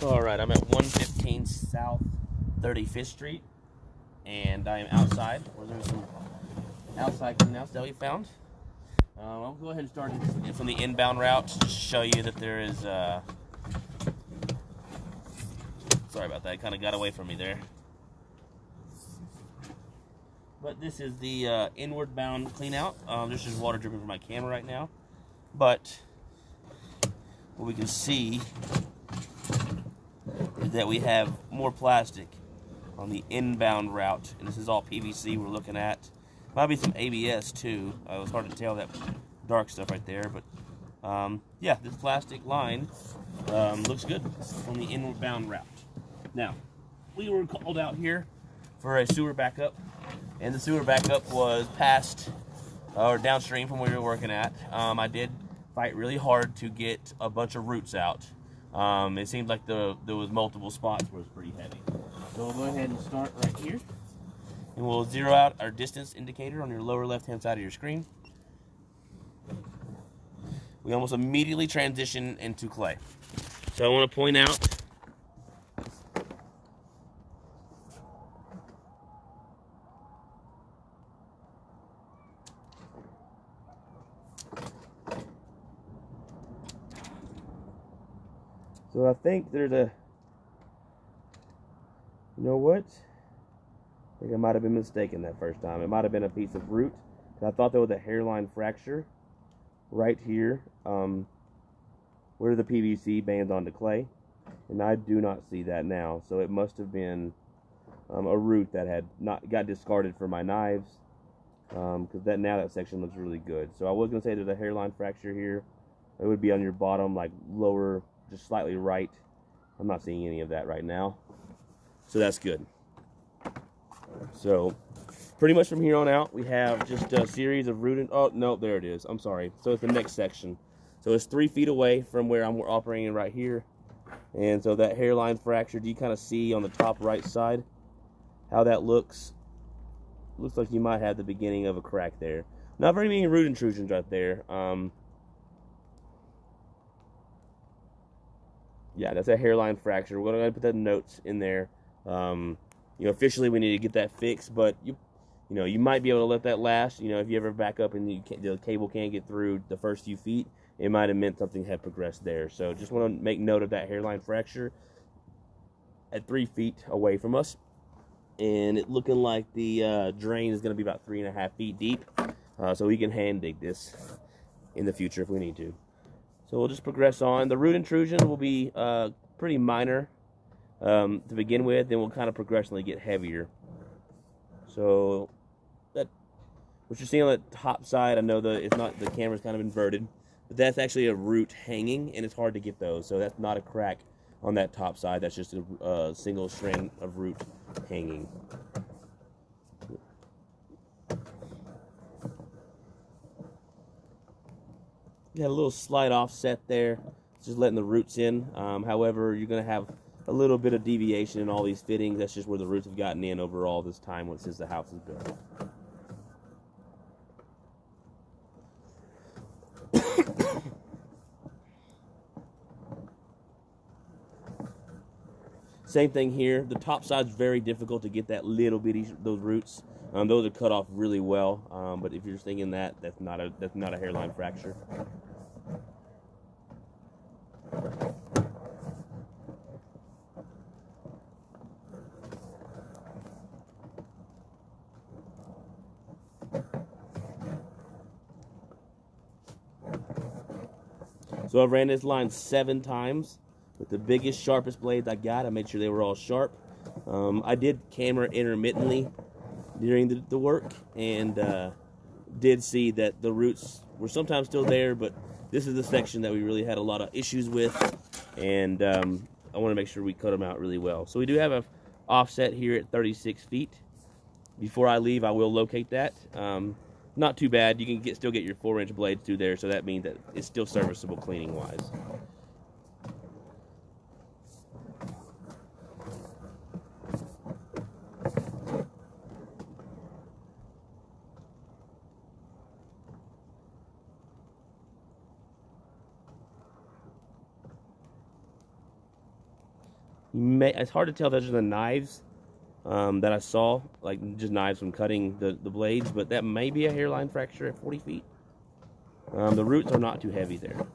Alright, I'm at 115 South 35th Street, and I am outside, where there's some outside cleanouts that we found. I'll go ahead and start from the inbound route to show you that there is, sorry about that, it kind of got away from me there. But this is the inward bound cleanout. There's just water dripping from my camera right now. But what we can see is that we have more plastic on the inbound route, and this is all PVC we're looking at. Might be some ABS too. It was hard to tell, that dark stuff right there, but yeah, this plastic line looks good on the inbound route. Now, we were called out here for a sewer backup, and the sewer backup was past or downstream from where we were working at. I did fight really hard to get a bunch of roots out. It seemed like there was multiple spots where it was pretty heavy. So we'll go ahead and start right here, and we'll zero out our distance indicator on your lower left-hand side of your screen. We almost immediately transition into clay. So I want to point out so I think there's a, you know what? I think I might have been mistaken that first time. It might have been a piece of root. I thought there was a hairline fracture right here, where the PVC bands onto clay, and I do not see that now. So it must have been a root that had not got discarded for my knives, because that section looks really good. So I was gonna say there's a hairline fracture here. It would be on your bottom, like lower, just slightly right. I'm not seeing any of that right now, so that's good. So pretty much from here on out, we have just a series of root. Oh no, there it is. I'm sorry. So it's the next section. So it's 3 feet away from where I'm operating right here, and so that hairline fracture, do you kind of see on the top right side how that looks? Looks like you might have the beginning of a crack there. Not very many root intrusions right there. Yeah, that's a hairline fracture. We're going to put the notes in there. You know, officially we need to get that fixed, but you know, you might be able to let that last. You know, if you ever back up and the cable can't get through the first few feet, it might have meant something had progressed there. So just want to make note of that hairline fracture at 3 feet away from us, and it looking like the drain is going to be about 3.5 feet deep, so we can hand dig this in the future if we need to. So we'll just progress on. The root intrusion will be pretty minor to begin with, then we'll kind of progressively get heavier. So that what you're seeing on the top side, I know it's not, the camera's kind of inverted, but that's actually a root hanging, and it's hard to get those. So that's not a crack on that top side. That's just a single strand of root hanging. Got a little slight offset there, just letting the roots in. However, you're going to have a little bit of deviation in all these fittings. That's just where the roots have gotten in over all this time since the house is built. Same thing here. The top side's very difficult to get that little bitty, those roots. Those are cut off really well. But if you're thinking that, that's not a hairline fracture. So I ran this line 7 times with the biggest, sharpest blades I got. I made sure they were all sharp. I did camera intermittently during the work, and did see that the roots were sometimes still there, but this is the section that we really had a lot of issues with, and I want to make sure we cut them out really well. So we do have an offset here at 36 feet. Before I leave, I will locate that. Not too bad. You can still get your 4-inch blades through there, so that means that it's still serviceable cleaning-wise. It's hard to tell. Those are the knives that I saw, like just knives from cutting the blades, but that may be a hairline fracture at 40 feet. The roots are not too heavy there.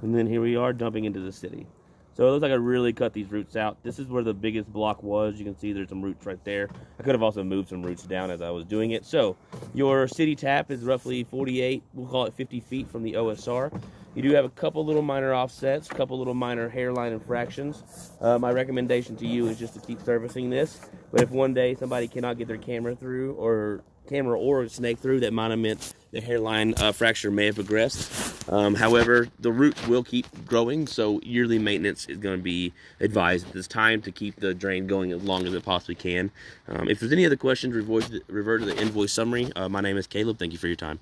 And then here we are dumping into the city. So it looks like I really cut these roots out. This is where the biggest block was. You can see there's some roots right there. I could have also moved some roots down as I was doing it. So your city tap is roughly 48, we'll call it 50 feet from the OSR. You do have a couple little minor offsets, a couple little minor hairline infractions. My recommendation to you is just to keep servicing this. But if one day somebody cannot get their camera through, or snake through, that might have meant the hairline fracture may have progressed. However, the roots will keep growing, so yearly maintenance is going to be advised at this time to keep the drain going as long as it possibly can. If there's any other questions, revert to the invoice summary. My name is Caleb. Thank you for your time.